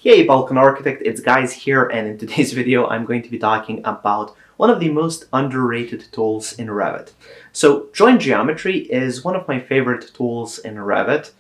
Hey Balkan Architect, it's Guys here, and in today's video I'm going to be talking about one of the most underrated tools in Revit. So joint geometry is one of my favorite tools in Revit.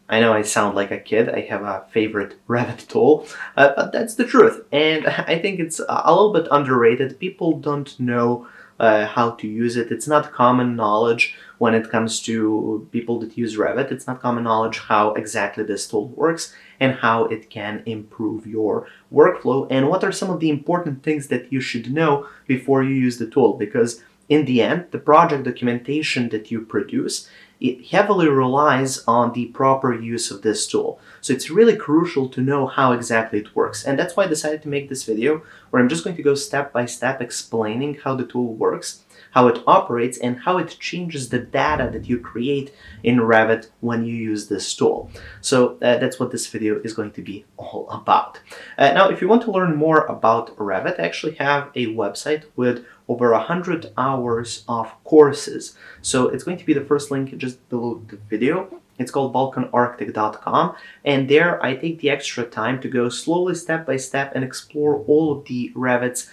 I know I sound like a kid, I have a favorite Revit tool, but that's the truth, and I think it's a little bit underrated. People don't know how to use it. It's not common knowledge when it comes to people that use Revit. It's not common knowledge how exactly this tool works and how it can improve your workflow and what are some of the important things that you should know before you use the tool, because in the end, the project documentation that you produce, it heavily relies on the proper use of this tool. So it's really crucial to know how exactly it works. And that's why I decided to make this video where I'm just going to go step by step explaining how the tool works, how it operates, and how it changes the data that you create in Revit when you use this tool. So that's what this video is going to be all about. Now, if you want to learn more about Revit, I actually have a website with over 100 hours of courses. So it's going to be the first link just below the video. It's called balkanarchitect.com, and there I take the extra time to go slowly step by step and explore all of the Revit's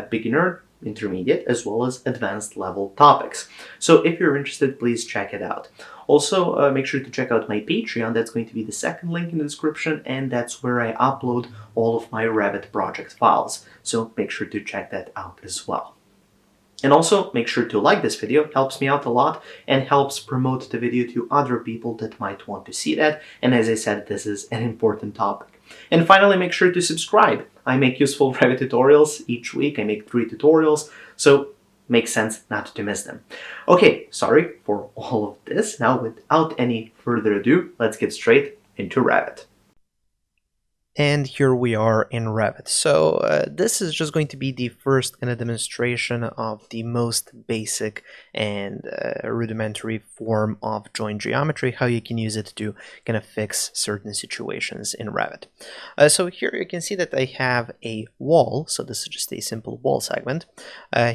beginner, intermediate, as well as advanced level topics. So if you're interested, please check it out. Also, make sure to check out my Patreon. That's going to be the second link in the description, and that's where I upload all of my Revit project files. So make sure to check that out as well. And also, make sure to like this video. It helps me out a lot and helps promote the video to other people that might want to see that. And as I said, this is an important topic. And finally, make sure to subscribe. I make useful Revit tutorials each week. I make 3 tutorials, so makes sense not to miss them. Okay, sorry for all of this. Now, without any further ado, let's get straight into Revit. And here we are in Revit. So this is just going to be the first kind of demonstration of the most basic and rudimentary form of joint geometry, how you can use it to kind of fix certain situations in Revit. So here you can see that I have a wall. So this is just a simple wall segment.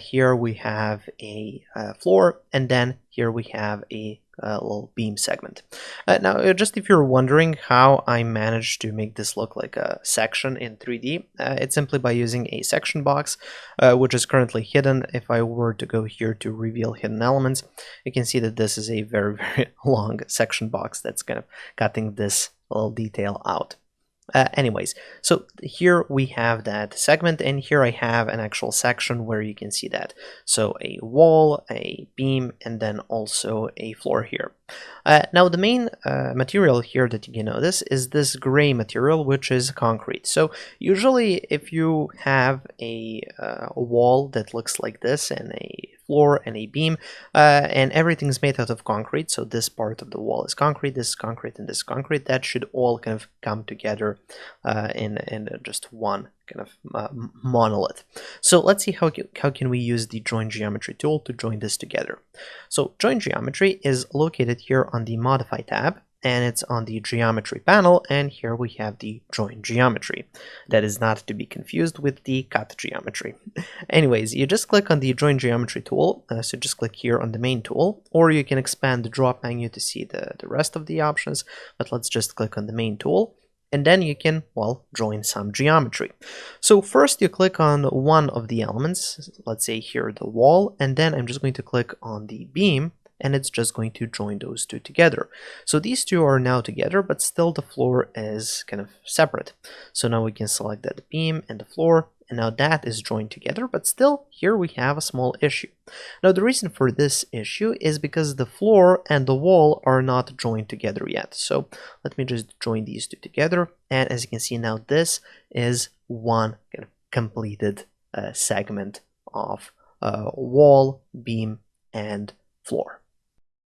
Here we have a floor, and then here we have a little beam segment. Now, just if you're wondering how I managed to make this look like a section in 3D, it's simply by using a section box, which is currently hidden. If I were to go here to reveal hidden elements, you can see that this is a very, very long section box that's kind of cutting this little detail out. Anyways, so here we have that segment, and here I have an actual section where you can see that. So a wall, a beam, and then also a floor here. Now the main material here that you can notice is this gray material, which is concrete. So usually if you have a wall that looks like this, and a floor and a beam, and everything's made out of concrete, so this part of the wall is concrete, this is concrete, and this is concrete, that should all kind of come together in just one kind of monolith. So let's see how can we use the joint geometry tool to join this together. So joint geometry is located here on the modify tab, and it's on the geometry panel, and here we have the joint geometry. That is not to be confused with the cut geometry. Anyways, you just click on the joint geometry tool, so just click here on the main tool, or you can expand the drop menu to see the rest of the options, but let's just click on the main tool, and then you can, well, join some geometry. So first you click on one of the elements, let's say here the wall, and then I'm just going to click on the beam, and it's just going to join those two together. So these two are now together, but still the floor is kind of separate. So now we can select that beam and the floor, and now that is joined together, but still here we have a small issue. Now the reason for this issue is because the floor and the wall are not joined together yet. So let me just join these two together, and as you can see now, this is one kind of completed segment of wall, beam, and floor.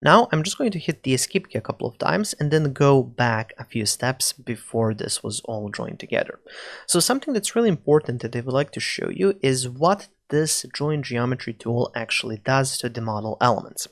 Now I'm just going to hit the escape key a couple of times and then go back a few steps before this was all joined together. So something that's really important that I would like to show you is what this joint geometry tool actually does to the model elements.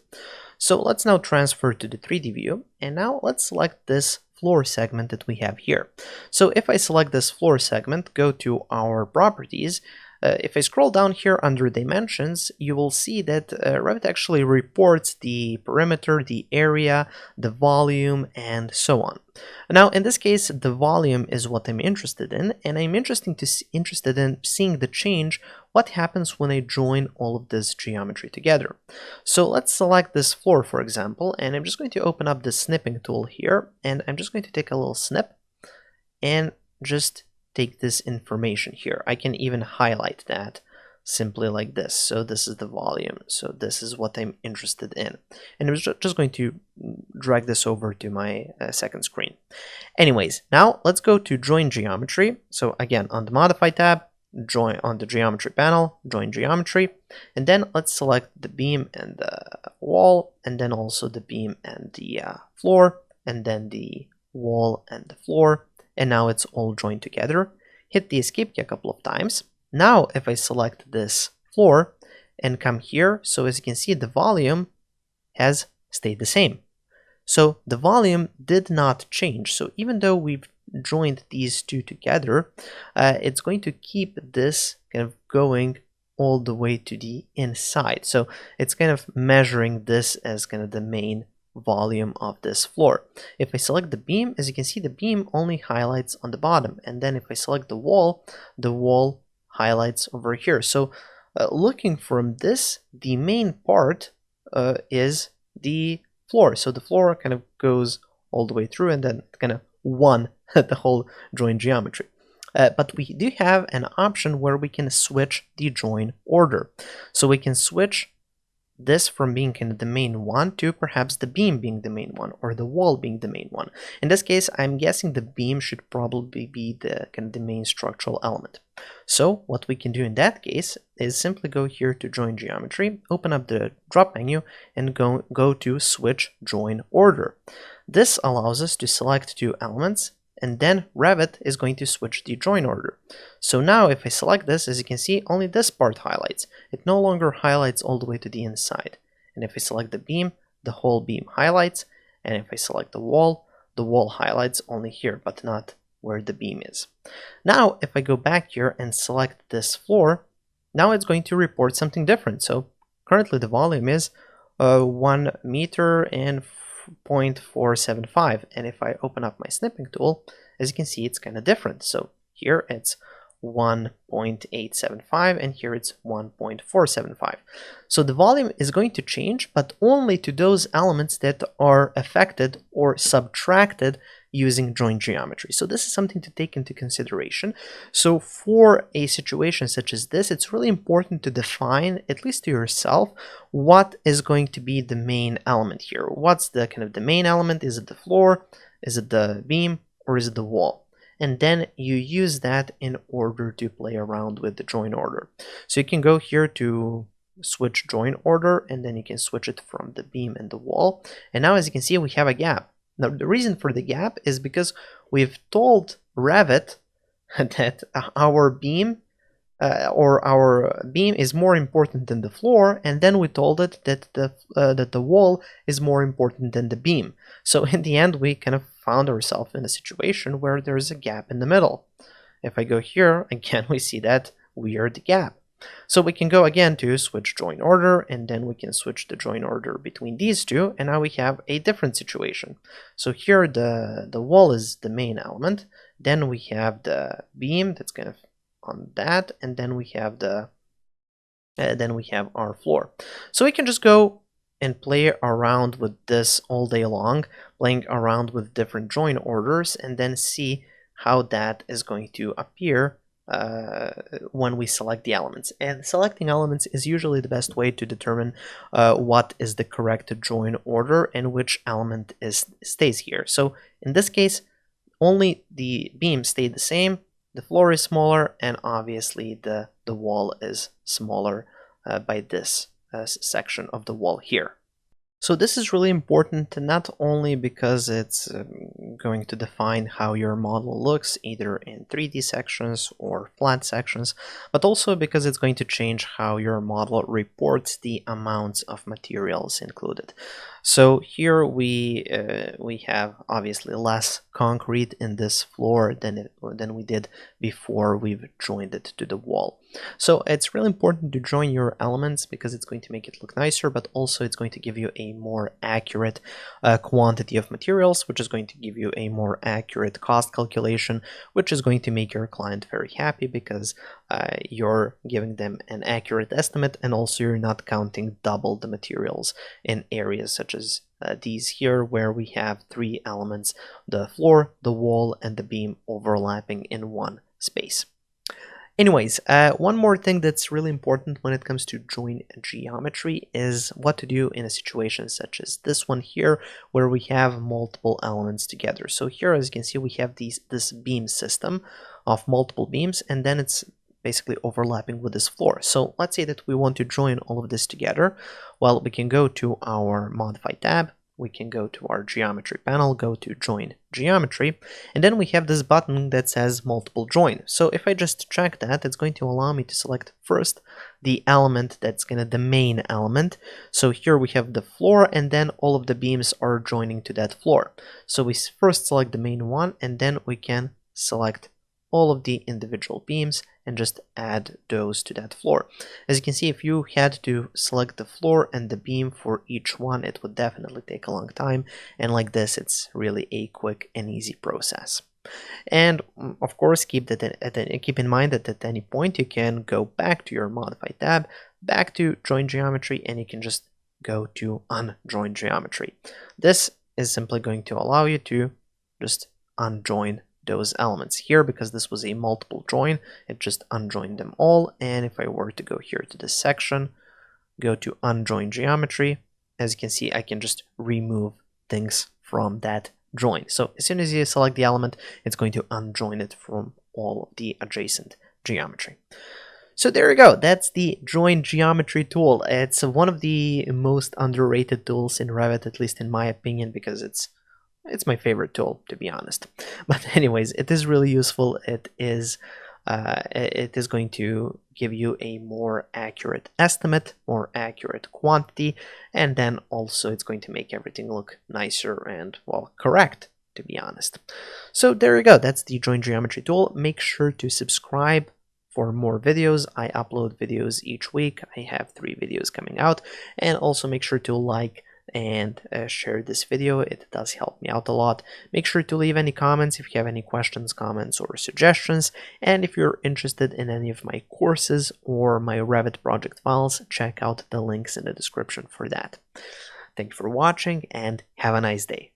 So let's now transfer to the 3D view, and now let's select this floor segment that we have here. So if I select this floor segment, go to our properties, If I scroll down here under dimensions, you will see that Revit actually reports the perimeter, the area, the volume, and so on. Now, in this case, the volume is what I'm interested in, and I'm interested in seeing the change, what happens when I join all of this geometry together. So let's select this floor, for example, and I'm just going to open up the snipping tool here, and I'm just going to take a little snip and just take this information here. I can even highlight that simply like this. So this is the volume. So this is what I'm interested in. And I'm just going to drag this over to my second screen. Anyways, now let's go to Join Geometry. So again, on the Modify tab, join on the Geometry panel, Join Geometry, and then let's select the beam and the wall, and then also the beam and the floor, and then the wall and the floor, and now it's all joined together. Hit the Escape key a couple of times. Now if I select this floor and come here, so as you can see, the volume has stayed the same. So the volume did not change. So even though we've joined these two together, it's going to keep this kind of going all the way to the inside. So it's kind of measuring this as kind of the main volume of this floor. If I select the beam, as you can see, the beam only highlights on the bottom. And then if I select the wall highlights over here. So looking from this, the main part is the floor. So the floor kind of goes all the way through and then kind of won the whole join geometry. But we do have an option where we can switch the join order. So we can switch this from being kind of the main one to perhaps the beam being the main one or the wall being the main one. In this case, I'm guessing the beam should probably be the kind of the main structural element. So what we can do in that case is simply go here to Join Geometry, open up the drop menu, and go to Switch Join Order. This allows us to select two elements, and then Revit is going to switch the join order. So now if I select this, as you can see, only this part highlights. It no longer highlights all the way to the inside. And if I select the beam, the whole beam highlights. And if I select the wall highlights only here, but not where the beam is. Now, if I go back here and select this floor, now it's going to report something different. So currently the volume is 1 meter and 0.475, and if I open up my snipping tool, as you can see, it's kind of different. So here it's 1.875 and here it's 1.475. So the volume is going to change, but only to those elements that are affected or subtracted using join geometry. So this is something to take into consideration. So for a situation such as this, it's really important to define, at least to yourself, what is going to be the main element here. What's the kind of the main element? Is it the floor? Is it the beam? Or is it the wall? And then you use that in order to play around with the join order. So you can go here to switch join order, and then you can switch it from the beam and the wall. And now as you can see, we have a gap. Now, the reason for the gap is because we've told Revit that our beam is more important than the floor, and then we told it that the wall is more important than the beam. So in the end, we kind of found ourselves in a situation where there's a gap in the middle. If I go here, again, we see that weird gap. So we can go again to switch join order, and then we can switch the join order between these two, and now we have a different situation. So here the wall is the main element, then we have the beam that's kind of on that, and then we have our floor. So we can just go and play around with this all day long, playing around with different join orders, and then see how that is going to appear when we select the elements. And selecting elements is usually the best way to determine what is the correct join order and which element stays here. So in this case, only the beam stayed the same, the floor is smaller, and obviously the wall is smaller by this section of the wall here. So this is really important, not only because it's going to define how your model looks, either in 3D sections or flat sections, but also because it's going to change how your model reports the amounts of materials included. So here we have obviously less concrete in this floor than we did before we've joined it to the wall. So it's really important to join your elements because it's going to make it look nicer, but also it's going to give you a more accurate quantity of materials, which is going to give you a more accurate cost calculation, which is going to make your client very happy because you're giving them an accurate estimate, and also you're not counting double the materials in areas such as these here, where we have three elements: the floor, the wall, and the beam overlapping in one space. Anyways, one more thing that's really important when it comes to join geometry is what to do in a situation such as this one here, where we have multiple elements together. So here, as you can see, we have this beam system of multiple beams, and then it's basically overlapping with this floor. So let's say that we want to join all of this together. Well, we can go to our Modify tab, we can go to our Geometry panel, go to Join Geometry, and then we have this button that says Multiple Join. So if I just check that, it's going to allow me to select first the element that's the main element. So here we have the floor, and then all of the beams are joining to that floor. So we first select the main one, and then we can select all of the individual beams and just add those to that floor. As you can see, if you had to select the floor and the beam for each one, it would definitely take a long time, and like this, it's really a quick and easy process. And of course, keep in mind that at any point you can go back to your Modify tab, back to Join Geometry, and you can just go to Unjoin Geometry. This is simply going to allow you to just unjoin those elements here. Because this was a multiple join, it just unjoined them all. And if I were to go here to this section, go to Unjoin Geometry, as you can see, I can just remove things from that join. So as soon as you select the element, it's going to unjoin it from all of the adjacent geometry. So there you go, that's the Join Geometry tool. It's one of the most underrated tools in Revit, at least in my opinion, because it's my favorite tool, to be honest. But anyways, it is really useful. It is going to give you a more accurate estimate, more accurate quantity, and then also it's going to make everything look nicer and, well, correct, to be honest. So there you go, that's the Join Geometry tool. Make sure to subscribe for more videos. I upload videos each week. I have 3 videos coming out. And also make sure to like and share this video. It does help me out a lot. Make sure to leave any comments if you have any questions, comments, or suggestions. And if you're interested in any of my courses or my Revit project files, check out the links in the description for that. Thank you for watching, and have a nice day.